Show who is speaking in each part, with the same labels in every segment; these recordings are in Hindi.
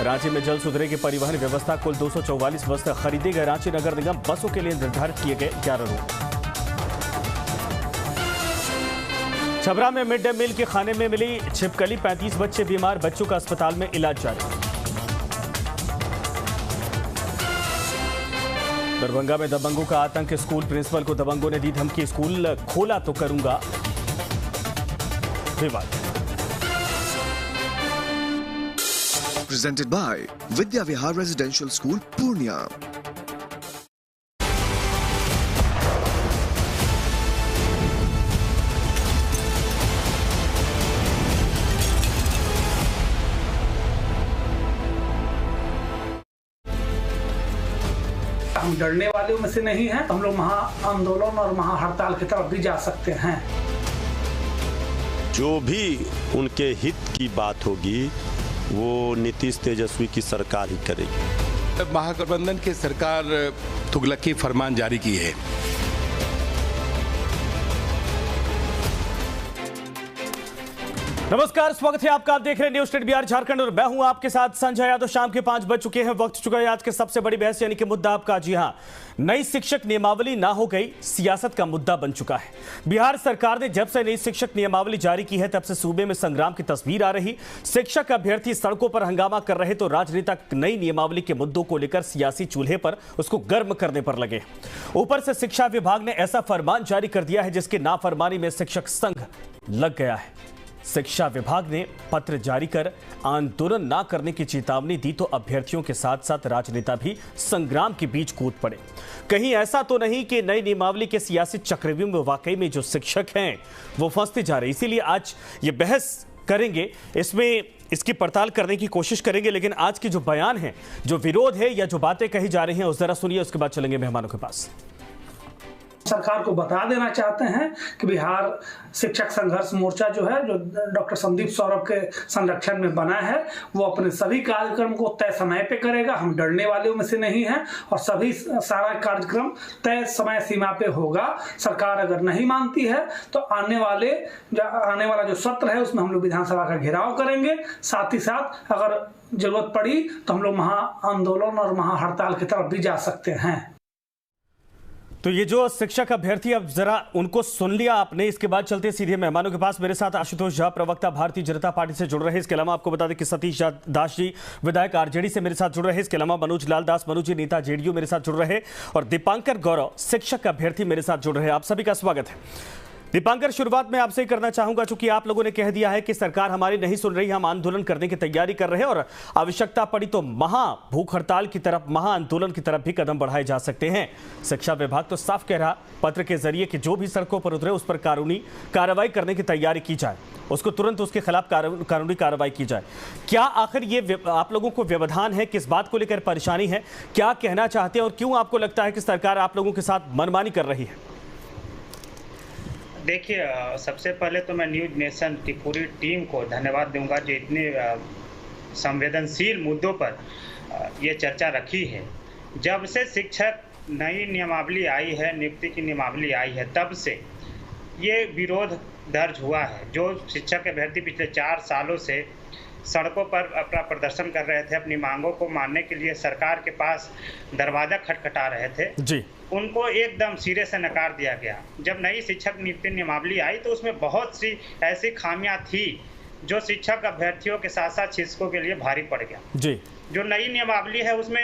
Speaker 1: रांची में जल्द सुधरेगी परिवहन व्यवस्था। कुल 244 बस खरीदे गए। रांची नगर निगम बसों के लिए निर्धारित किए गए 11 रूट। छबरा में मिड डे मील के खाने में मिली छिपकली। 35 बच्चे बीमार, बच्चों का अस्पताल में इलाज जारी। दरभंगा में दबंगों का आतंक। स्कूल प्रिंसिपल को दबंगों ने दी धमकी। स्कूल खोला तो करूंगा विवाद।
Speaker 2: Presented by Vidya Vihar Residential School, Purnia.
Speaker 3: हम डरने वालों में से नहीं हैं। हम लोग महा आंदोलन और महा हड़ताल की तरफ भी जा सकते हैं।
Speaker 4: जो भी उनके हित की बात होगी वो नीतीश तेजस्वी की सरकार ही करेगी।
Speaker 5: महागठबंधन की सरकार तुगलकी फरमान जारी की है।
Speaker 1: नमस्कार, स्वागत है आपका। आप देख रहे हैं न्यूज़ स्टेट बिहार झारखंड और मैं हूं आपके साथ संजय यादव। शाम के 5 बज चुके हैं। वक्त चुका है आज के सबसे बड़ी बहस यानी कि मुद्दा आपका। जी हां, नई शिक्षक नियमावली ना हो गई, सियासत का मुद्दा बन चुका है। बिहार सरकार ने जब से नई शिक्षक नियमावली जारी की है तब से सूबे में संग्राम की तस्वीर आ रही। शिक्षक अभ्यर्थी सड़कों पर हंगामा कर रहे तो राजनेता नई नियमावली के मुद्दों को लेकर सियासी चूल्हे पर उसको गर्म करने पर लगे। ऊपर से शिक्षा विभाग ने ऐसा फरमान जारी कर दिया है जिसकी नाफरमानी में शिक्षक संघ लग गया है। शिक्षा विभाग ने पत्र जारी कर आंदोलन ना करने की चेतावनी दी तो अभ्यर्थियों के साथ साथ राजनेता भी संग्राम के बीच कूद पड़े। कहीं ऐसा तो नहीं कि नई नियमावली के सियासी चक्रव्यूह में वाकई में जो शिक्षक हैं वो फंसते जा रहे। इसीलिए आज ये बहस करेंगे, इसमें इसकी पड़ताल करने की कोशिश करेंगे। लेकिन आज के जो बयान है, जो विरोध है या जो बातें कही जा रही हैं उस जरा सुनिए, उसके बाद चलेंगे मेहमानों के पास।
Speaker 3: सरकार को बता देना चाहते हैं कि बिहार शिक्षक संघर्ष मोर्चा जो है, जो डॉक्टर संदीप सौरभ के संरक्षण में बना है, वो अपने सभी कार्यक्रम को तय समय पे करेगा। हम डरने वालों में से नहीं हैं और सभी सारा कार्यक्रम तय समय सीमा पे होगा। सरकार अगर नहीं मानती है तो आने वाला जो सत्र है उसमें हम लोग विधानसभा का घेराव करेंगे। साथ ही साथ अगर जरूरत पड़ी तो हम लोग महा आंदोलन और महा हड़ताल की तरफ भी जा सकते हैं।
Speaker 1: तो ये जो शिक्षक अभ्यर्थी, अब जरा उनको सुन लिया आपने। इसके बाद चलते सीधे मेहमानों के पास। मेरे साथ आशुतोष झा, प्रवक्ता भारतीय जनता पार्टी से जुड़ रहे हैं। इसके अलावा आपको बता दें कि सतीश दास जी विधायक आरजेडी से मेरे साथ जुड़ रहे हैं। इसके अलावा मनोज लाल दास जी नेता जेडीयू मेरे साथ जुड़ रहे हैं और दीपांकर गौरव शिक्षक अभ्यर्थी मेरे साथ जुड़ रहे हैं। आप सभी का स्वागत है। दीपांकर, शुरुआत में आपसे ही करना चाहूंगा, चूंकि आप लोगों ने कह दिया है कि सरकार हमारी नहीं सुन रही, हम आंदोलन करने की तैयारी कर रहे हैं और आवश्यकता पड़ी तो महा भूख हड़ताल की तरफ, महा आंदोलन की तरफ भी कदम बढ़ाए जा सकते हैं। शिक्षा विभाग तो साफ कह रहा पत्र के जरिए कि जो भी सड़कों पर उतरे उस पर कानूनी कार्रवाई करने की तैयारी की जाए, उसको तुरंत उसके खिलाफ कानूनी कार्रवाई की जाए। क्या आखिर ये आप लोगों को व्यवधान है, किस बात को लेकर परेशानी है, क्या कहना चाहते हैं और क्यों आपको लगता है कि सरकार आप लोगों के साथ मनमानी कर रही है?
Speaker 6: देखिए, सबसे पहले तो मैं न्यूज़ नेशन की पूरी टीम को धन्यवाद दूंगा जो इतने संवेदनशील मुद्दों पर ये चर्चा रखी है। जब से शिक्षक नई नियमावली आई है, नियुक्ति की नियमावली आई है, तब से ये विरोध दर्ज हुआ है। जो शिक्षक अभ्यर्थी पिछले 4 सालों से सड़कों पर अपना प्रदर्शन कर रहे थे, अपनी मांगों को मानने के लिए सरकार के पास दरवाज़ा खटखटा रहे थे जी, उनको एकदम सिरे से नकार दिया गया। जब नई शिक्षक नियुक्ति नियमावली आई तो उसमें बहुत सी ऐसी खामियां थी जो शिक्षक अभ्यर्थियों के साथ साथ शिक्षकों के लिए भारी पड़ गया जी। जो नई नियमावली है उसमें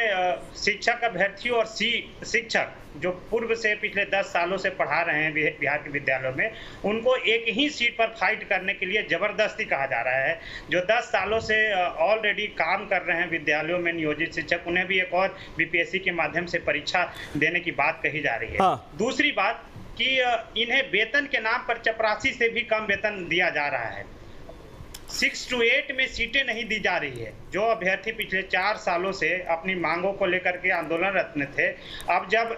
Speaker 6: शिक्षक अभ्यर्थियों और शिक्षक जो पूर्व से पिछले 10 सालों से पढ़ा रहे हैं बिहार के विद्यालयों में, उनको एक ही सीट पर फाइट करने के लिए जबरदस्ती कहा जा रहा है। जो 10 सालों से ऑलरेडी काम कर रहे हैं विद्यालयों में नियोजित शिक्षक, उन्हें भी एक और बीपीएससी के माध्यम से परीक्षा देने की बात कही जा रही है। हाँ। दूसरी बात कि इन्हें वेतन के नाम पर चपरासी से भी कम वेतन दिया जा रहा है। 6 to 8 में सीटें नहीं दी जा रही है। जो अभ्यर्थी पिछले 4 सालों से अपनी मांगों को लेकर के आंदोलनरत थे, अब जब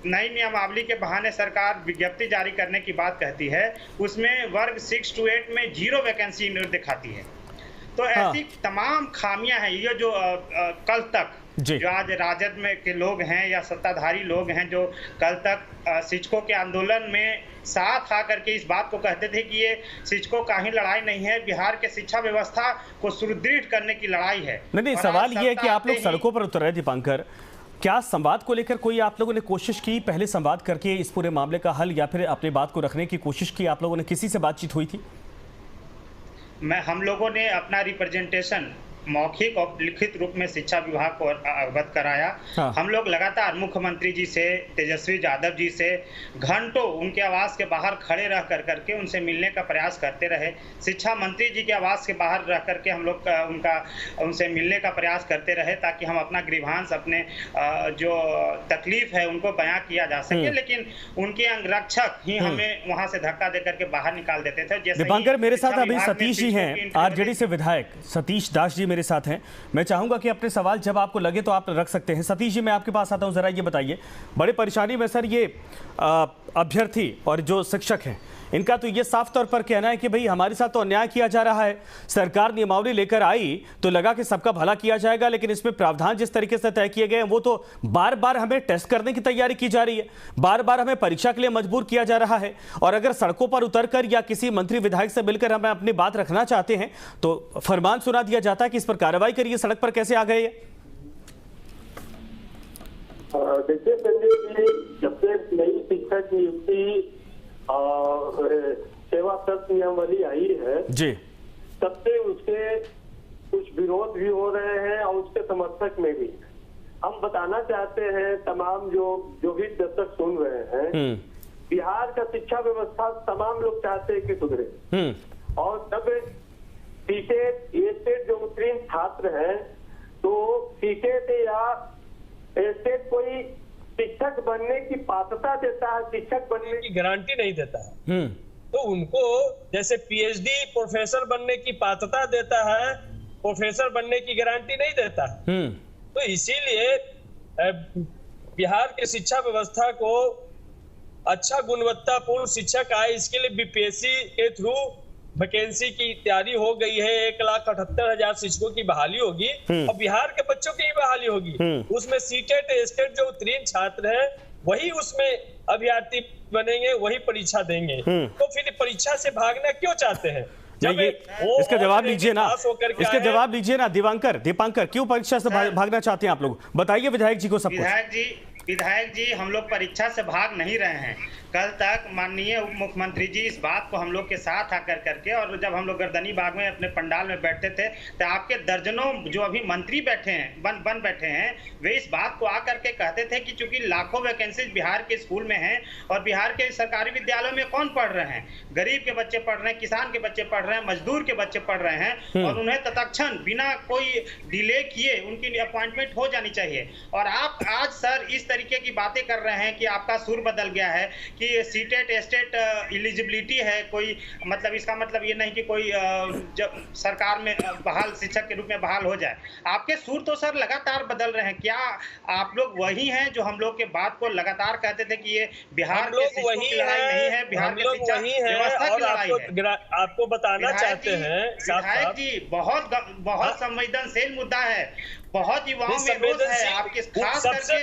Speaker 6: नई नियमावली के बहाने सरकार विज्ञप्ति जारी करने की बात कहती है, उसमें वर्ग 6 to 8 में 0 वैकेंसी दिखाती है। तो ऐसी तमाम खामियां हैं। ये जो कल तक जो आज राजद में के लोग हैं या सत्ताधारी लोग हैं जो कल तक शिक्षकों के आंदोलन में साथ आकर के इस बात को कहते थे कि ये शिक्षकों का ही लड़ाई नहीं है, बिहार के शिक्षा व्यवस्था को सुदृढ़ करने की लड़ाई है।
Speaker 1: नहीं, सवाल ये है कि आप लोग सड़कों पर उतर रहे दीपांकर, क्या संवाद को लेकर कोई आप लोगों ने कोशिश की पहले संवाद करके इस पूरे मामले का हल, या फिर अपनी बात को रखने की कोशिश की? आप लोगों ने किसी से बातचीत हुई थी?
Speaker 6: हम लोगों ने अपना रिप्रेजेंटेशन मौखिक और लिखित रूप में शिक्षा विभाग को अवगत कराया। हम लोग लगातार मुख्यमंत्री जी से, तेजस्वी यादव जी से घंटों उनके आवास के बाहर खड़े रह करके उनसे मिलने का प्रयास करते रहे। शिक्षा मंत्री जी के आवास के बाहर रह करके हम लोग उनसे मिलने का प्रयास करते रहे ताकि हम अपना ग्रीवांस, अपने जो तकलीफ है उनको बयां किया जा सके, लेकिन उनके अंगरक्षक ही हमें वहां से धक्का देकर के बाहर निकाल देते थे। जैसे
Speaker 1: दीपांकर, मेरे साथ अभी सतीश जी हैं, आरजेडी से विधायक सतीश दास जी मेरे साथ हैं। मैं चाहूंगा कि अपने सवाल जब आपको लगे तो आप रख सकते हैं। सतीश जी, मैं आपके पास आता हूं, जरा ये बताइए, बड़ी परेशानी में सर ये अभ्यर्थी और जो शिक्षक हैं इनका तो ये साफ तौर पर कहना है कि भाई हमारे साथ तो अन्याय किया जा रहा है। सरकार नियमावली लेकर आई तो लगा कि सबका भला किया जाएगा, लेकिन इसमें प्रावधान जिस तरीके से तय किए गए हैं वो तो बार बार हमें टेस्ट करने की तैयारी की जा रही है, बार बार हमें परीक्षा के लिए मजबूर किया जा रहा है। और अगर सड़कों पर उतरकर या किसी मंत्री विधायक से मिलकर हमें अपनी बात रखना चाहते हैं तो फरमान सुना दिया जाता है कि इस पर कार्रवाई करिए। सड़क पर कैसे आ गए?
Speaker 7: देखिए संजय जी, जब से नई शिक्षक नियुक्ति सेवा शर्त नियमावली आई है जी, तब से उसके कुछ विरोध भी हो रहे हैं और उसके समर्थक में भी। हम बताना चाहते हैं तमाम जो भी दर्शक सुन रहे हैं, बिहार का शिक्षा व्यवस्था तमाम लोग चाहते हैं कि सुधरे। और जब स्टेट जो उत्तीर्ण छात्र हैं तो सीटेट या स्टेट कोई शिक्षक बनने की पात्रता देता है, शिक्षक बनने की गारंटी नहीं देता है। तो उनको जैसे पीएचडी प्रोफेसर बनने की पात्रता देता है, प्रोफेसर बनने की गारंटी नहीं देता है। तो इसीलिए बिहार के शिक्षा व्यवस्था को अच्छा गुणवत्तापूर्ण शिक्षक आए, इसके लिए बीपीएससी के थ्रू वैकेंसी की तैयारी हो गई है। 1,78,000 शिक्षकों की बहाली होगी और बिहार के बच्चों की ही बहाली होगी। उसमें सीटेट स्टेट जो उत्तीर्ण छात्र हैं वही उसमें अभ्यर्थी बनेंगे, वही परीक्षा देंगे। तो फिर परीक्षा से भागना क्यों चाहते हैं?
Speaker 1: इसका जवाब लीजिए ना, इसका जवाब लीजिए ना दीपांकर, क्यों परीक्षा से भागना चाहते हैं आप लोग? बताइए विधायक जी को सब कुछ।
Speaker 6: विधायक जी, हम लोग परीक्षा से भाग नहीं रहे हैं। कल तक माननीय उप मुख्यमंत्री जी इस बात को हम लोग के साथ आकर करके, और जब हम लोग गर्दनी बाग में अपने पंडाल में बैठते थे तो आपके दर्जनों जो अभी मंत्री बैठे हैं, बन बैठे हैं, वे इस बात को आकर के कहते थे कि चूंकि लाखों वैकेंसी बिहार के स्कूल में हैं और बिहार के सरकारी विद्यालयों में कौन पढ़ रहे हैं? गरीब के बच्चे पढ़ रहे हैं, किसान के बच्चे पढ़ रहे हैं, मजदूर के बच्चे पढ़ रहे हैं, और उन्हें तत्क्षण बिना कोई डिले किए उनकी अपॉइंटमेंट हो जानी चाहिए। और आप आज सर इस तरीके की बातें कर रहे हैं कि आपका सुर बदल गया है कि सीटेट स्टेट एलिजिबिलिटी है कोई, मतलब इसका मतलब ये नहीं कि कोई सरकार में बहाल शिक्षक के रूप में बहाल हो जाए। आपके सुर तो सर लगातार बदल रहे हैं। क्या आप लोग वही हैं जो हम लोग के बात को लगातार कहते थे कि ये बिहार के शिक्षकों की लड़ाई नहीं है, बिहार के शिक्षा व्यवस्था की लड़ाई है?
Speaker 7: आपको बताना चाहते हैं
Speaker 6: विधायक जी, बहुत संवेदनशील मुद्दा है, बहुत युवाओं में रोष है आपके, खास करके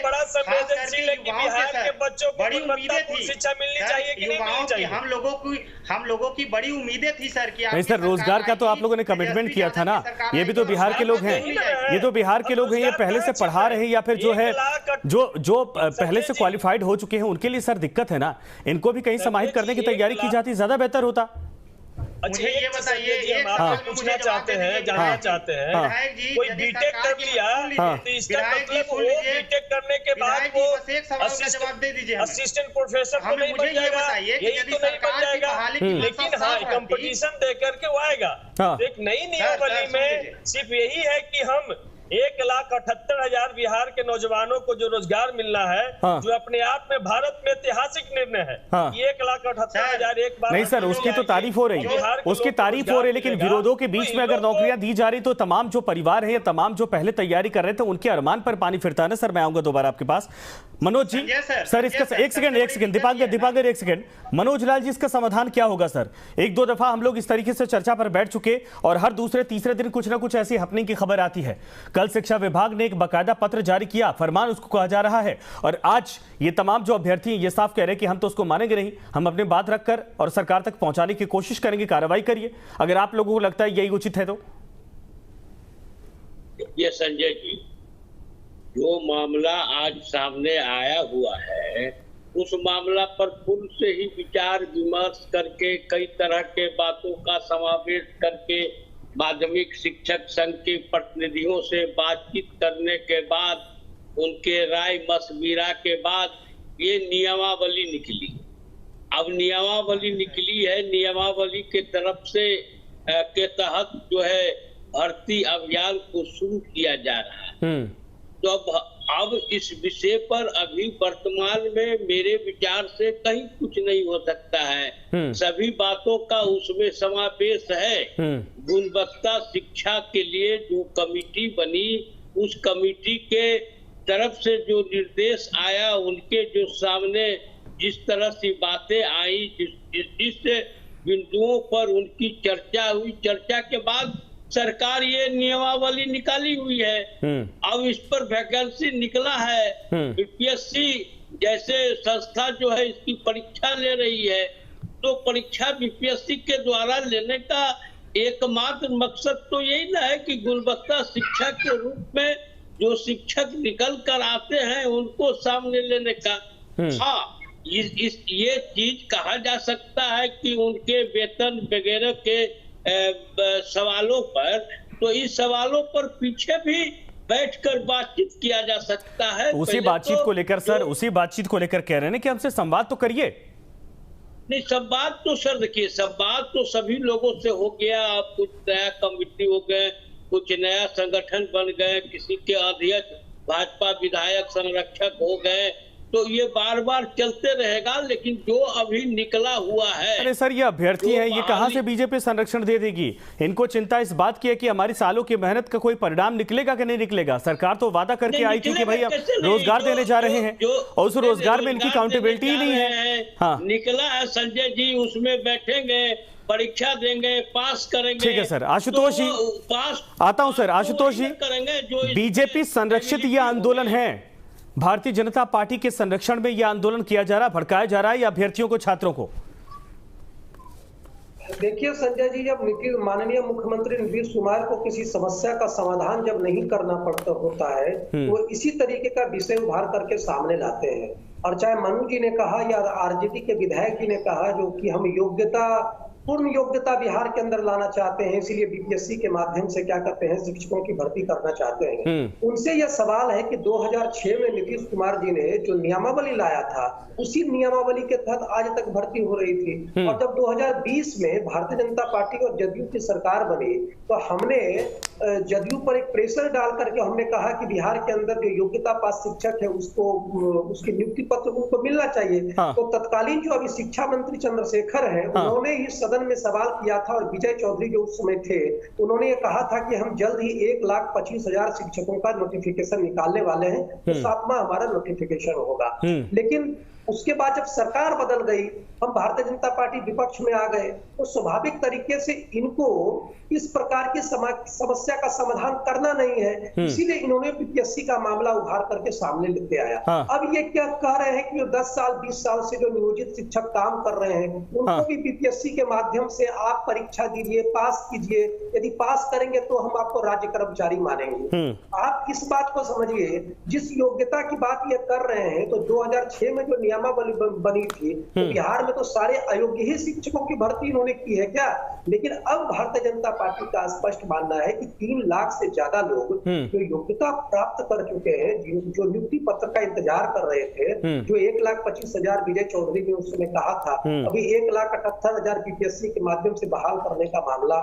Speaker 6: बिहार के बच्चों को बड़ी उम्मीदें थी शिक्षा मिलनी चाहिए कि नहीं मिलनी चाहिए। हम लोगों की बड़ी उम्मीदें थी सर कि
Speaker 1: सर रोजगार का तो आप लोगों ने कमिटमेंट किया था ना। ये भी तो बिहार के लोग हैं, ये तो बिहार के लोग हैं, ये पहले से पढ़ा रहे हैं या फिर जो है जो पहले से क्वालिफाइड हो चुके हैं उनके लिए सर दिक्कत है ना। इनको भी कहीं समाहित करने की तैयारी की जाती ज्यादा बेहतर होता।
Speaker 6: मुझे ये बताइए, एक सवाल पूछना चाहते हैं, जानना चाहते हैं, कोई बीटेक कर लिया तो इसका मतलब वो बीटेक करने के बाद वो एक सवाल का जवाब दे दीजिए, असिस्टेंट प्रोफेसर तो नहीं बन जाएगा, यही तो नहीं बन जाएगा, लेकिन हाँ कंपटीशन दे करके वो आएगा। एक नई नियमावली में सिर्फ यही है कि हम
Speaker 7: 1,78,000 बिहार के नौजवानों को जो रोजगार मिलना है,
Speaker 1: हाँ।
Speaker 7: जो अपने आप में भारत में ऐतिहासिक निर्णय है।
Speaker 1: हाँ।
Speaker 7: 1,78,000 एक बार
Speaker 1: नहीं सर, उसकी तो तारीफ हो रही है, उसकी तारीफ हो रही है, लेकिन विरोधों के बीच में अगर नौकरियां दी जा रही तो तमाम जो परिवार है या तमाम जो पहले तैयारी कर रहे थे उनके अरमान पर पानी फिरता है ना। सर मैं आऊंगा दोबारा आपके पास। मनोज जी, सर इसका एक सेकंड दीपांकर एक सेकंड। मनोज लाल जी, इसका समाधान क्या होगा सर? एक दो दफा हम लोग इस तरीके से चर्चा पर बैठ चुके और हर दूसरे तीसरे दिन कुछ ना कुछ ऐसी हैपनिंग की खबर आती है। कल शिक्षा विभाग ने एक बाकायदा पत्र जारी किया, फरमान उसको कहा जा रहा है, और आज ये तमाम जो अभ्यर्थी ये साफ कह रहे हैं कि हम तो उसको मानेंगे नहीं, हम अपनी बात रखकर और सरकार तक पहुंचाने की कोशिश करेंगे, कार्रवाई करिए अगर आप लोगों को लगता है यही उचित है तो।
Speaker 8: ये संजय जी, जो मामला आज सामने आया हुआ है उस मामला पर पूर्व से ही विचार विमर्श करके कई तरह के बातों का समावेश करके माध्यमिक शिक्षक संघ के प्रतिनिधियों से बातचीत करने के बाद उनके राय मशविरा के बाद ये नियमावली निकली। अब नियमावली निकली है, नियमावली के तरफ से के तहत जो है भर्ती अभियान को शुरू किया जा रहा है। तो अब इस विषय पर अभी वर्तमान में मेरे विचार से कहीं कुछ नहीं हो सकता है। सभी बातों का उसमें समावेश है। गुणवत्ता शिक्षा के लिए जो कमेटी बनी, उस कमेटी के तरफ से जो निर्देश आया, उनके जो सामने जिस तरह से बातें आई, जिस बिंदुओं पर उनकी चर्चा हुई, चर्चा के बाद सरकार ये नियमावली निकाली हुई है। अब इस पर वैकेंसी निकला है, बीपीएससी जैसे संस्था जो है इसकी परीक्षा ले रही है, तो परीक्षा बीपीएससी के द्वारा लेने का एकमात्र मकसद तो यही ना है कि गुणवत्ता शिक्षा के रूप में जो शिक्षक निकल कर आते हैं उनको सामने लेने का। हाँ, ये चीज कहा जा सकता है कि उनके वेतन वगैरह के सवालों पर, तो इस सवालों पर पीछे भी बैठकर बातचीत किया जा सकता है।
Speaker 1: उसी बातचीत को लेकर सर, उसी बातचीत को लेकर कह रहे हैं कि हमसे संवाद तो करिए।
Speaker 8: नहीं, संवाद तो सर देखिए, संवाद तो सभी लोगों से हो गया। अब कुछ नया कमेटी हो गए, कुछ नया संगठन बन गए, किसी के अध्यक्ष भाजपा विधायक संरक्षक हो गए, तो ये बार बार चलते रहेगा। लेकिन जो अभी निकला हुआ है,
Speaker 1: अरे सर ये अभ्यर्थी है, ये कहां से बीजेपी संरक्षण दे देगी? इनको चिंता इस बात की है कि हमारी सालों की मेहनत का कोई परिणाम निकलेगा कि नहीं निकलेगा। सरकार तो वादा करके आई थी कि भाई हम रोजगार देने जा रहे हैं, और उस रोजगार में इनकी काउंटेबिलिटी ही नहीं है। हाँ,
Speaker 8: निकला है संजय जी, उसमें बैठेंगे, परीक्षा देंगे, पास करेंगे।
Speaker 1: ठीक है सर। आशुतोष जी, आता हूं सर। आशुतोष जी, बीजेपी संरक्षित यह आंदोलन है, भारतीय जनता पार्टी के संरक्षण में यह आंदोलन किया जा रहा, भड़काया जा रहा है या अभ्यर्थियों को, छात्रों को?
Speaker 9: देखिए संजय जी, जब माननीय मुख्यमंत्री नीतीश कुमार को किसी समस्या का समाधान जब नहीं करना पड़ता होता है तो इसी तरीके का विषय उभार करके सामने लाते हैं। और चाहे मनु जी ने कहा या आरजेडी के विधायक जी ने कहा जो कि हम पूर्ण योग्यता बिहार के अंदर लाना चाहते हैं, इसीलिए बीपीएससी के माध्यम से क्या करते हैं, शिक्षकों की भर्ती करना चाहते हैं। उनसे यह सवाल है कि 2006 में नीतीश कुमार जी ने जो नियमावली लाया था, उसी नियमावली के तहत आज तक भर्ती हो रही थी। और जब 2020 में भारतीय जनता पार्टी और जदयू की सरकार बनी तो हमने जदयू पर एक प्रेशर डाल करके हमने कहा कि बिहार के अंदर जो योग्यता पास शिक्षक है उसको, उसकी नियुक्ति पत्र उनको मिलना चाहिए। तो तत्कालीन जो अभी शिक्षा मंत्री चंद्रशेखर है, उन्होंने ही सदन में सवाल किया था, और विजय चौधरी जो उस समय थे, उन्होंने ये कहा था कि हम जल्द ही 1,25,000 शिक्षकों का नोटिफिकेशन निकालने वाले हैं, तो 7वां हमारा नोटिफिकेशन होगा। लेकिन उसके बाद जब सरकार बदल गई, हम भारतीय जनता पार्टी विपक्ष में आ गए, तो स्वाभाविक तरीके से इनको इस प्रकार की समस्या का समाधान करना नहीं है, इसीलिए इन्होंने बीपीएससी का मामला उभार करके सामने लेके आया। अब ये क्या कह रहे हैं कि 10 साल 20 साल से जो नियोजित शिक्षक काम कर रहे हैं उनको भी बीपीएससी के माध्यम से आप परीक्षा दीजिए, पास कीजिए, यदि पास करेंगे तो हम आपको राज्य कर्मचारी मानेंगे। आप इस बात को समझिए, जिस योग्यता की बात ये कर रहे हैं, तो 2006 में जो नियमावली बनी थी तो बिहार में तो सारे अयोग्य ही शिक्षकों की भर्ती इन्होंने की है क्या? लेकिन अब भारतीय जनता पार्टी का स्पष्ट मानना है कि 3 लाख से ज्यादा लोग जो योग्यता प्राप्त कर चुके हैं, जो नियुक्ति पत्र का इंतजार कर रहे थे, जो 1,25,000 विजय चौधरी ने उस समय कहा था, अभी 1,78,000 बीपीएससी के माध्यम से बहाल करने का मामला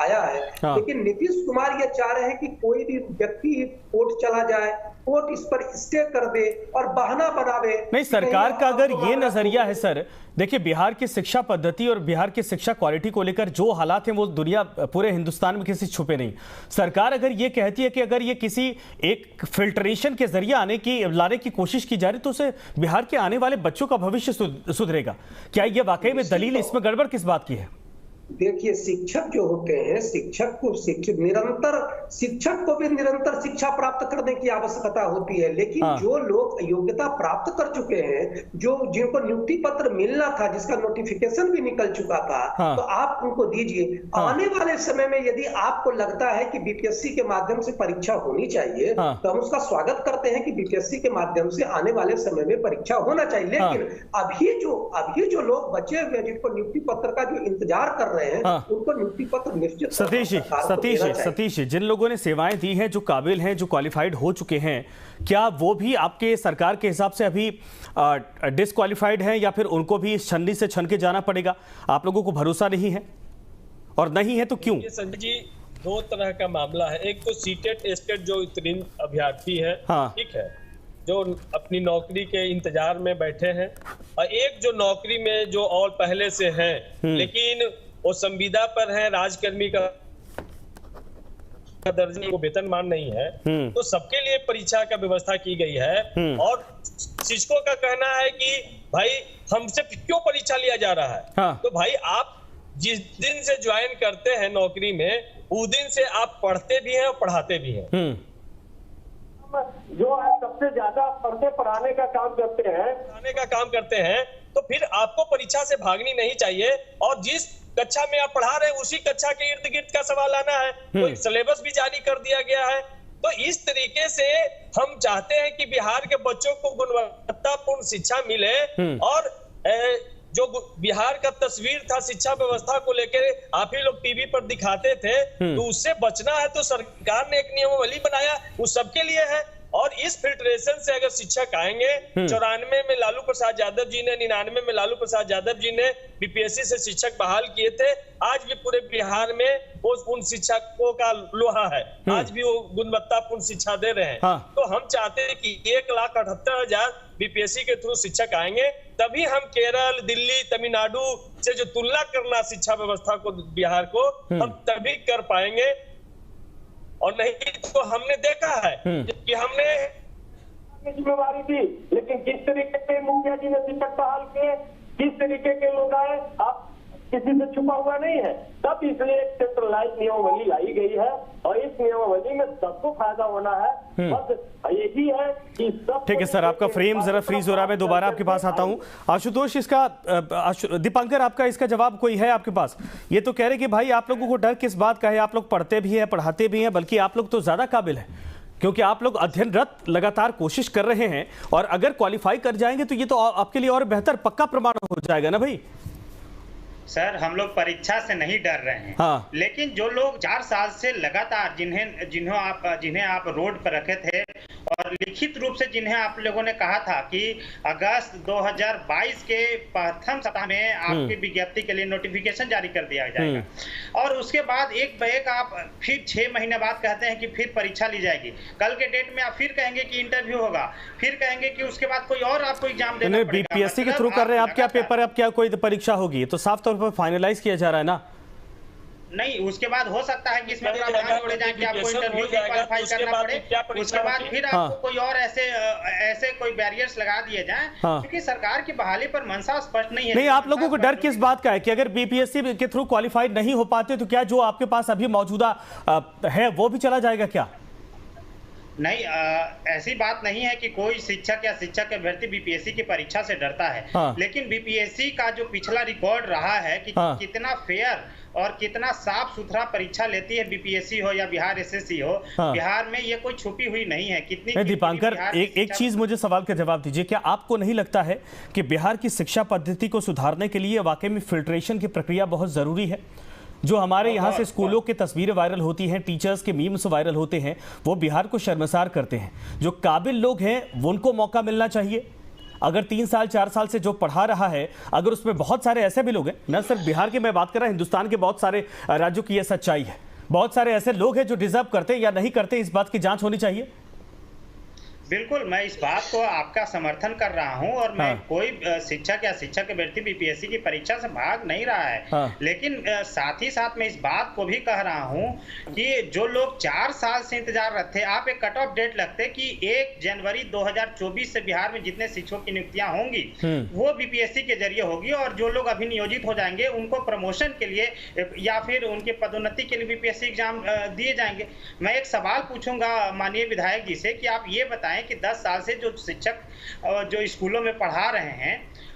Speaker 9: आया है। लेकिन नीतीश कुमार ये चाह रहे हैं कि कोई भी व्यक्ति कोर्ट चला जाए, कोर्ट इस पर स्टे कर दे और बहाना बनावे।
Speaker 1: नहीं, सरकार का अगर ये नजरिया है सर, देखिए बिहार की शिक्षा पद्धति और बिहार की शिक्षा क्वालिटी को लेकर जो हालात हैं वो दुनिया पूरे हिंदुस्तान में किसी छुपे नहीं। सरकार अगर ये कहती है कि अगर ये किसी एक फिल्ट्रेशन के जरिए लाने की कोशिश की जा रही तो उसे बिहार के आने वाले बच्चों का भविष्य सुधरेगा क्या? ये वाकई में दलील इसमें गड़बड़ किस बात की है?
Speaker 9: देखिए, शिक्षक जो होते हैं, शिक्षक को भी निरंतर शिक्षा प्राप्त करने की आवश्यकता होती है। लेकिन जो लोग योग्यता प्राप्त कर चुके हैं, जिनको नियुक्ति पत्र मिलना था, जिसका नोटिफिकेशन भी निकल चुका था, तो आप उनको दीजिए। आने वाले समय में यदि आपको लगता है कि बीपीएससी के माध्यम से परीक्षा होनी चाहिए तो हम उसका स्वागत करते हैं कि बीपीएससी के माध्यम से आने वाले समय में परीक्षा होना चाहिए। लेकिन अभी जो लोग बचे हुए हैं, जिनको नियुक्ति पत्र का जो इंतजार कर रहे हैं, उनको नियुक्ति पत्र निश्चित।
Speaker 1: सतीश जी, जिन लोगों ने सेवाएं दी हैं, जो काबिल हैं, जो क्वालिफाइड हो चुके हैं, क्या वो भी आपके सरकार के हिसाब से अभी डिस्क्वालिफाइड हैं या फिर उनको भी छन्नी से छन के जाना पड़ेगा? आप लोगों को भरोसा नहीं है, और नहीं है तो क्यों?
Speaker 10: संजय जी, 2 तरह का मामला है। एक तो सीटेट एस्टेट जो उत्तीर्ण अभ्यर्थी है, ठीक है, जो अपनी नौकरी के इंतजार में बैठे हैं, और एक जो नौकरी में जो और पहले से हैं लेकिन वो संविदा पर है, राजकर्मी का दर्जे को वेतनमान नहीं है, तो सबके लिए परीक्षा का व्यवस्था की गई है। और शिक्षकों का कहना है कि भाई हमसे क्यों परीक्षा लिया जा रहा है? तो भाई आप जिस दिन से ज्वाइन करते हैं नौकरी में, उस दिन से आप पढ़ते भी हैं और पढ़ाते भी हैं।
Speaker 7: जो है सबसे ज्यादा पढ़ते पढ़ाने का काम करते हैं,
Speaker 10: तो फिर आपको परीक्षा से भागनी नहीं चाहिए। और जिस कक्षा में आप पढ़ा रहे हैं उसी कक्षा के इर्द गिर्द का सवाल आना है। तो सिलेबस भी जारी कर दिया गया है। तो इस तरीके से हम चाहते हैं कि बिहार के बच्चों को गुणवत्तापूर्ण शिक्षा मिले। और जो बिहार का तस्वीर था शिक्षा व्यवस्था को लेकर, आप ही लोग टीवी पर दिखाते थे, तो उससे बचना है तो सरकार ने एक नियमावली बनाया, वो सबके लिए है। और इस फिल्ट्रेशन से अगर शिक्षक आएंगे, 94 में लालू प्रसाद यादव जी ने, 99 में लालू प्रसाद यादव जी ने बीपीएससी से शिक्षक बहाल किए थे। आज भी पूरे बिहार में वो उन शिक्षकों का लोहा है, आज भी वो गुणवत्तापूर्ण शिक्षा दे रहे हैं। तो हम चाहते हैं कि 1,78,000 बीपीएससी के थ्रू शिक्षक आएंगे, तभी हम केरल, दिल्ली, तमिलनाडु से जो तुलना करना शिक्षा व्यवस्था को, बिहार को, हम तभी कर पाएंगे। और नहीं तो हमने देखा है कि हमने
Speaker 7: जिम्मेवारी थी, लेकिन किस तरीके से मुखिया जी ने शिक्षक बहाल किए, किस तरीके के लोग आए, आप किसी से छुपा हुआ नहीं है। तब इसलिए एक सेंट्रलाइज नियमावली लाई गई है, और इस नियमावली में सबको फायदा होना है। बस यही है कि सब।
Speaker 1: ठीक है सर, आपका फ्रेम जरा फ्रीज हो रहा है, मैं दोबारा आपके पास आता हूं। आशुतोष, इसका दीपांकर, आपका इसका जवाब कोई है आपके पास? ये तो कह रहे कि भाई आप लोगों को डर किस बात का है, आप लोग पढ़ते भी हैं, पढ़ाते भी हैं, बल्कि आप लोग तो ज्यादा काबिल हैं, क्योंकि आप लोग अध्ययनरत लगातार कोशिश कर रहे हैं, और अगर क्वालिफाई कर जाएंगे तो ये तो आपके लिए और बेहतर पक्का प्रमाण हो जाएगा ना भाई।
Speaker 6: सर, हम लोग परीक्षा से नहीं डर रहे हैं, लेकिन जो लोग 4 साल से लगातार जिन्हें आप रोड पर रखे थे, और लिखित रूप से जिन्हें आप लोगों ने कहा था कि अगस्त 2022 के प्रथम सप्ताह में आपकी विज्ञप्ति के लिए नोटिफिकेशन जारी कर दिया जाएगा, और उसके बाद एक बैग आप फिर 6 महीने बाद कहते हैं कि फिर परीक्षा ली जाएगी। कल के डेट में आप फिर कहेंगे कि इंटरव्यू होगा, फिर कहेंगे कि उसके बाद कोई और आपको एग्जाम देना पड़ेगा।
Speaker 1: बीपीएससी के थ्रू कर रहे हैं आप, क्या पेपर, अब क्या कोई परीक्षा होगी? तो साफ तौर पर फाइनलाइज किया जा रहा है ना?
Speaker 6: नहीं, उसके बाद हो सकता है कि इसमें प्रावधान जोड़े जाएं कि आपको इंटरव्यू में क्वालिफाई करना पड़े, उसके बाद फिर आपको कोई और ऐसे कोई बैरियर्स लगा दिए जाएं, क्योंकि सरकार की बहाली पर मंशा स्पष्ट नहीं है।
Speaker 1: नहीं, आप लोगों को डर किस बात का है कि अगर बीपीएससी के थ्रू क्वालिफाइड नहीं हो पाते तो क्या जो आपके पास अभी मौजूदा है वो भी चला जाएगा क्या?
Speaker 6: नहीं, ऐसी बात नहीं है कि कोई शिक्षक या शिक्षक अभ्यर्थी बीपीएससी की परीक्षा से डरता है। लेकिन बीपीएससी का जो पिछला रिकॉर्ड रहा है कि कितना फेयर और कितना साफ सुथरा परीक्षा लेती है, बीपीएससी हो या बिहार एसएससी हो।
Speaker 1: हाँ।
Speaker 6: बिहार में ये कोई छुपी हुई नहीं है। कितनी
Speaker 1: दीपांकर, एक चीज मुझे सवाल का जवाब दीजिए, क्या आपको नहीं लगता है कि बिहार की शिक्षा पद्धति को सुधारने के लिए वाकई में फिल्ट्रेशन की प्रक्रिया बहुत जरूरी है? जो हमारे यहाँ से स्कूलों की तस्वीरें वायरल होती हैं, टीचर्स के मीम्स वायरल होते हैं, वो बिहार को शर्मसार करते हैं। जो काबिल लोग हैं उनको मौका मिलना चाहिए। अगर 3 साल 4 साल से जो पढ़ा रहा है, अगर उसमें बहुत सारे ऐसे भी लोग हैं, न सिर्फ बिहार के मैं बात कर रहा हूं, हिंदुस्तान के बहुत सारे राज्यों की यह सच्चाई है, बहुत सारे ऐसे लोग हैं जो डिजर्व करते हैं या नहीं करते, इस बात की जांच होनी चाहिए।
Speaker 6: बिल्कुल, मैं इस बात को आपका समर्थन कर रहा हूं और मैं कोई शिक्षक या शिक्षक अभ्यर्थी बीपीएससी की परीक्षा से भाग नहीं रहा है। लेकिन साथ ही साथ मैं इस बात को भी कह रहा हूं कि जो लोग 4 साल से इंतजार रखते, आप एक कट ऑफ डेट लगते कि 1 जनवरी 2024 से बिहार में जितने शिक्षकों की नियुक्तियां होंगी वो बीपीएससी के जरिए होगी, और जो लोग अभी नियोजित हो जाएंगे उनको प्रमोशन के लिए या फिर उनके पदोन्नति के लिए बीपीएससी एग्जाम दिए जाएंगे। मैं एक सवाल पूछूंगा माननीय विधायक जी से कि आप ये बताएं कि 10 साल से जो शिक्षक जो स्कूलों में पढ़ा रहे हैं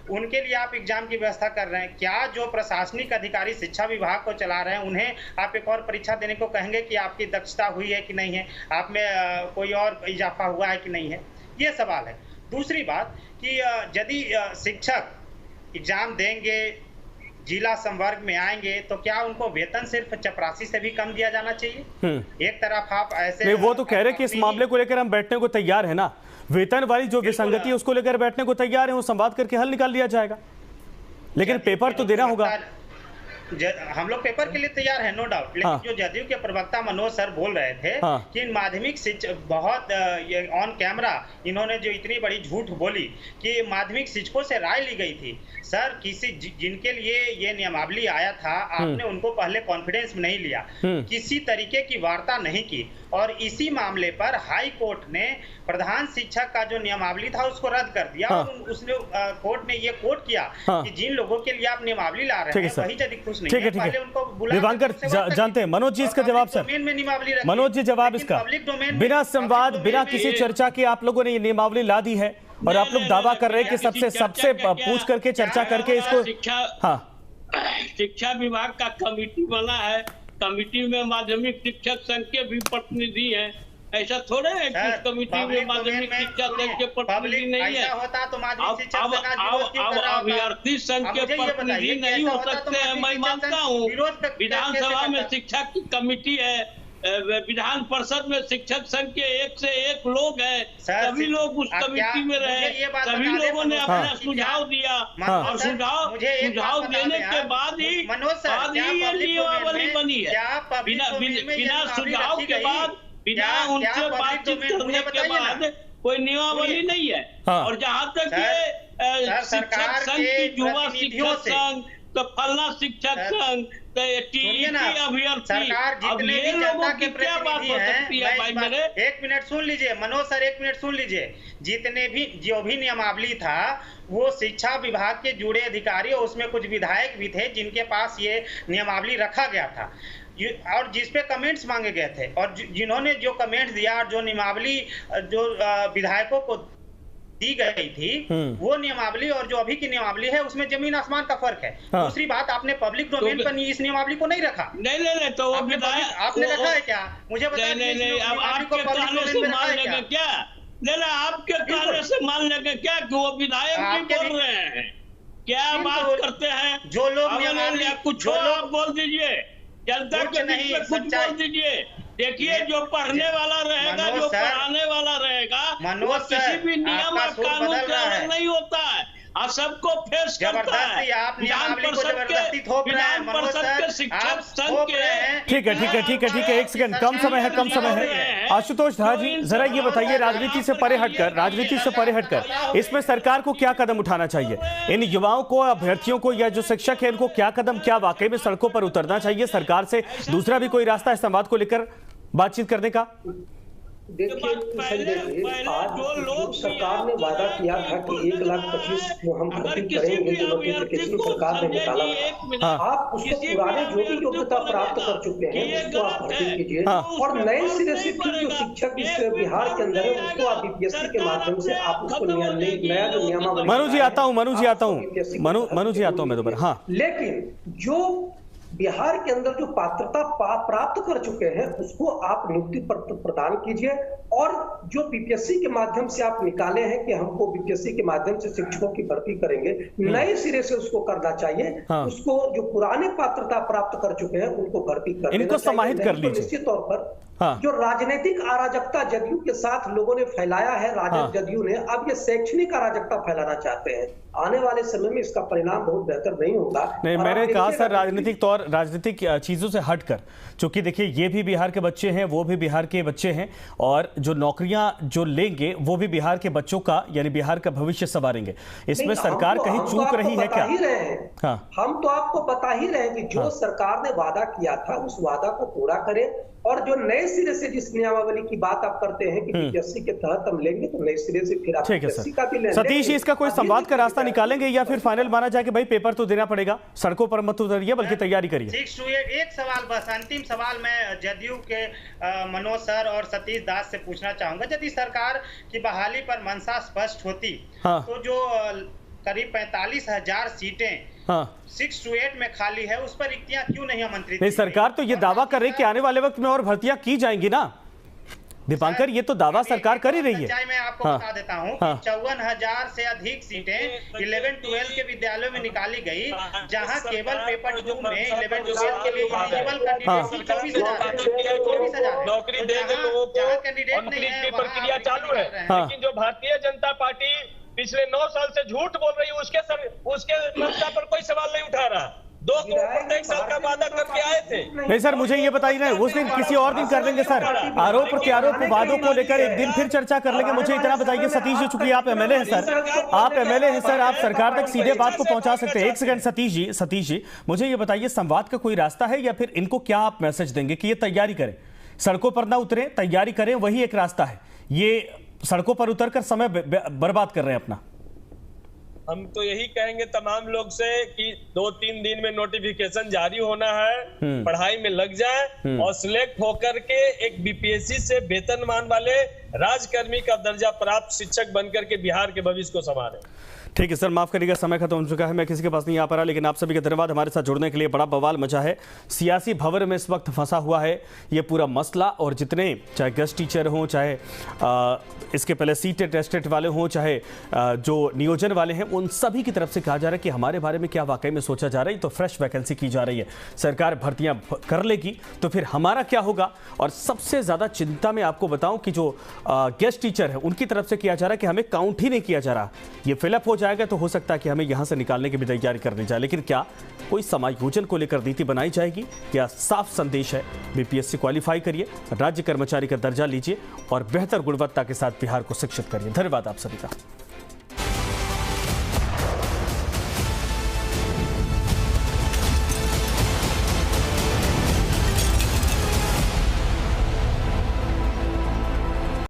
Speaker 6: उनके लिए आप एग्जाम की व्यवस्था कर रहे हैं, क्या जो प्रशासनिक अधिकारी शिक्षा विभाग को चला रहे हैं उन्हें आप एक और परीक्षा देने को कहेंगे कि आपकी दक्षता हुई है कि नहीं है, आप में कोई और इजाफा हुआ है कि नहीं है? ये सवाल है। दूसरी बात कि यदि शिक्षक एग्जाम देंगे, जिला संवर्ग में आएंगे, तो क्या उनको वेतन सिर्फ चपरासी से भी कम दिया जाना चाहिए? एक तरफ आप ऐसे
Speaker 1: नहीं, वो तो कह रहे कि इस मामले को लेकर हम बैठने को तैयार है ना, वेतन वाली जो विसंगति है उसको लेकर बैठने को तैयार है, वो संवाद करके हल निकाल लिया जाएगा, लेकिन पेपर तो देना होगा।
Speaker 6: हम लोग पेपर के लिए तैयार है, नो डाउट। लेकिन जो जदयू के प्रवक्ता मनोज सर बोल रहे थे कि माध्यमिक शिक्षक बहुत ऑन कैमरा इन्होंने जो इतनी बड़ी झूठ बोली कि माध्यमिक शिक्षकों से राय ली गई थी। सर, किसी जिनके लिए ये नियमावली आया था, आपने उनको पहले कॉन्फिडेंस में नहीं लिया, किसी तरीके की वार्ता नहीं की, और इसी मामले पर हाई कोर्ट ने प्रधान शिक्षक का जो नियमावली था उसको रद्द कर दिया। और उसने कोर्ट ने ये कोट किया कि जिन लोगों के लिए आप नियमावली ला रहे हैं वही यदि खुश नहीं है, पहले उनको बुला।
Speaker 1: दीपांकर जानते हैं मनोज जी इसका जवाब सर, मनोज जी जवाब इसका, बिना संवाद बिना किसी चर्चा के आप लोगों ने ये नियमावली ला दी है और आप लोग दावा कर रहे हैं कि सबसे पूछ करके चर्चा करके इसको।
Speaker 8: शिक्षा विभाग का कमेटी बना है, कमेटी में माध्यमिक शिक्षक संघ के भी प्रतिनिधि हैं। ऐसा थोड़े है कि उस कमेटी में माध्यमिक शिक्षा संघ के प्रतिनिधि नहीं है। अब अभ्यर्थी संघ के प्रतिनिधि नहीं हो सकते हैं, मैं मानता हूँ। विधानसभा में शिक्षक की कमेटी है, विधान परिषद में शिक्षक संघ के 1 से 1 लोग हैं, सभी लोग उस कमेटी में रहे, सभी लोगों ने अपना सुझाव दिया, और सुझाव देने के बाद ही ये नियमावली बनी है। बिना सुझाव के बाद, बिना उनसे बातचीत करने के बाद कोई नियमावली नहीं है। और जहाँ तक ये शिक्षक संघ की युवा शिक्षक संघ, तो फलना शिक्षक संघ,
Speaker 6: एक मिनट सुन लीजिए मनोज सर, 1 मिनट सुन लीजिए। जितने भी जो भी नियमावली था वो शिक्षा विभाग के जुड़े अधिकारी, उसमें कुछ विधायक भी थे जिनके पास ये नियमावली रखा गया था और जिस पे कमेंट्स मांगे गए थे, और जिन्होंने जो कमेंट्स दिया और जो नियमावली जो विधायकों को दी गई थी वो नियमावली और जो अभी की नियमावली है उसमें जमीन आसमान का फर्क है। दूसरी बात, आपने पब्लिक डोमेन पर इस नियमावली को नहीं रखा।
Speaker 8: नहीं तो
Speaker 6: आपने रखा है क्या? मुझे बताइए,
Speaker 8: आपके कहने से मान लेंगे क्या? आपके कहने से मान लेंगे क्या कि वो विधायक भी बोल रहे हैं? क्या बात करते हैं
Speaker 6: जो लोग?
Speaker 8: कुछ आप बोल दीजिए, जनता के बीच में कुछ बोल दीजिए। देखिए, जो पढ़ने वाला रहेगा, जो पढ़ाने वाला रहेगा, वो किसी भी नियम और कानून से अलग नहीं होता है और सबको फेस करता है। विधान परिषद के शिक्षक संघ के।
Speaker 1: ठीक है, 1 सेकंड, कम समय है। आशुतोष झा जी, जरा ये बताइए, राजनीति से परे हटकर इसमें सरकार को क्या कदम उठाना चाहिए? इन युवाओं को, अभ्यर्थियों को या जो शिक्षक है इनको क्या कदम, क्या वाकई में सड़कों पर उतरना चाहिए सरकार से? दूसरा भी कोई रास्ता है संवाद को लेकर बातचीत करने का?
Speaker 9: देखिए आज जो सरकार ने वादा किया था कि 1,25,000 जो हम भर्ती करेंगे, जो नोटिफिकेशन सरकार ने निकाला था, आप उसको पुराने जो भी योग्यता प्राप्त कर चुके हैं उसको आप भर्ती कीजिए, और नए सिरे से फिर जो शिक्षक इस बिहार के अंदर है उसको आप बीपीएससी के माध्यम से आप उसको नया जो नियमावली।
Speaker 1: मनु जी आता हूँ मैं दोबारा। हाँ,
Speaker 9: लेकिन जो बिहार के अंदर जो पात्रता प्राप्त कर चुके हैं उसको आप नियुक्ति प्रदान कीजिए, और जो बीपीएससी के माध्यम से आप निकाले हैं कि हमको बीपीएससी के माध्यम से शिक्षकों की भर्ती करेंगे, नए सिरे से उसको करना चाहिए। उसको जो पुराने पात्रता प्राप्त कर चुके हैं उनको भर्ती कर
Speaker 1: इनको समाहित कर लीजिए।
Speaker 9: निश्चित तौर पर जो राजनीतिक अराजकता जदयू के साथ लोगों ने फैलाया है, जदयू ने, अब ये शैक्षणिक अराजकता फैलाना चाहते हैं। आने वाले समय में इसका परिणाम बहुत बेहतर नहीं होगा।
Speaker 1: नहीं, मैंने कहा सर राजनीतिक चीजों से हटकर, क्योंकि देखिए ये भी बिहार के बच्चे हैं, वो भी बिहार के बच्चे हैं, और जो नौकरियां जो लेंगे वो भी बिहार के बच्चों का यानी बिहार का भविष्य संवारेंगे। इसमें सरकार कहीं चूक रही है क्या?
Speaker 9: हम तो आपको बता ही रहे हैं कि जो सरकार ने वादा किया था उस वादा को पूरा करें, और जो नए सिरे से जिस नियमावली की बात आप करते हैं कि बीपीएससी के तहत हम लेंगे, तो नए सिरे से फिर आप बीपीएससी का भी लेंगे।
Speaker 1: सतीश जी, इसका कोई संवाद का रास्ता निकालेंगे या फिर फाइनल माना जाए कि भाई पेपर तो देना पड़ेगा, सड़कों पर मत उतरिए बल्कि तैयारी करिए?
Speaker 6: एक सवाल बस, अंतिम सवाल मैं जदयू के मनोज सर और सतीश दास से पूछना चाहूंगा। यदि सरकार की बहाली पर मंशा स्पष्ट होती तो जो करीब 45,000 सीटें 6 to 8 में खाली है, उस पर रिक्तियां क्यों नहीं आमंत्रित?
Speaker 1: नहीं, सरकार तो ये दावा कर रही है कि आने वाले वक्त में और भर्तियां की जाएंगी ना दीपांकर, ये तो दावा सरकार कर ही रही है।
Speaker 6: मैं आपको बता देता हूँ 54,000 से अधिक सीटें 11-12 के विद्यालयों में निकाली गई, जहां केवल पेपर 2 में 11-12 के लिए एलिजिबल कैंडिडेट 24,000
Speaker 10: नौकरी देने लोगों को नौकरी की प्रक्रिया चालू है। लेकिन जो भारतीय जनता पार्टी पिछले 9 साल से झूठ बोल रही है, उसके ममता पर कोई सवाल नहीं उठा रहा। 2 करोड़ प्रत्येक साल का वादा करके आए थे।
Speaker 1: नहीं सर, मुझे ये बताइए ना, उस दिन किसी और दिन कर लेंगे सर, आरोप प्रत्यारोप वादों को लेकर एक दिन फिर चर्चा कर लेंगे। मुझे इतना बताइए सतीश जी, चूंकि आप एमएलए हैं सर, आप सरकार तक सीधे बात को पहुंचा सकते हैं। एक सेकंड सतीश जी, मुझे ये बताइए संवाद का कोई रास्ता है या फिर इनको क्या आप मैसेज देंगे कि ये तैयारी करें, सड़कों पर ना उतरें, तैयारी करें, वही एक रास्ता है? ये सड़कों पर उतरकर समय बर्बाद कर रहे हैं अपना।
Speaker 10: हम तो यही कहेंगे तमाम लोग से कि 2-3 दिन में नोटिफिकेशन जारी होना है, पढ़ाई में लग जाए और सिलेक्ट होकर के एक बीपीएससी से वेतनमान वाले राजकर्मी का दर्जा प्राप्त शिक्षक बनकर के बिहार के भविष्य को संभालें।
Speaker 1: ठीक है सर, माफ करिएगा, समय खत्म हो चुका है, मैं किसी के पास नहीं आ पा रहा, लेकिन आप सभी का धन्यवाद हमारे साथ जुड़ने के लिए। बड़ा बवाल मचा है, सियासी भंवर में इस वक्त फंसा हुआ है ये पूरा मसला, और जितने चाहे गेस्ट टीचर हों, चाहे इसके पहले सीटेट टेस्टेड वाले हों, चाहे जो नियोजन वाले हैं, उन सभी की तरफ से कहा जा रहा है कि हमारे बारे में क्या वाकई में सोचा जा रहा है। तो फ्रेश वैकेंसी की जा रही है, सरकार भर्तियां कर लेगी तो फिर हमारा क्या होगा? और सबसे ज्यादा चिंता में आपको बताऊं कि जो गेस्ट टीचर है उनकी तरफ से किया जा रहा है कि हमें काउंट ही नहीं किया जा रहा, ये फिलअप हो जाएगा तो हो सकता है कि हमें यहां से निकालने की भी तैयारी करनी चाहिए। लेकिन क्या कोई समायोजन को लेकर नीति बनाई जाएगी? क्या साफ संदेश है बीपीएससी क्वालिफाई करिए, राज्य कर्मचारी का दर्जा लीजिए और बेहतर गुणवत्ता के साथ बिहार को शिक्षित करिए। धन्यवाद आप सभी का।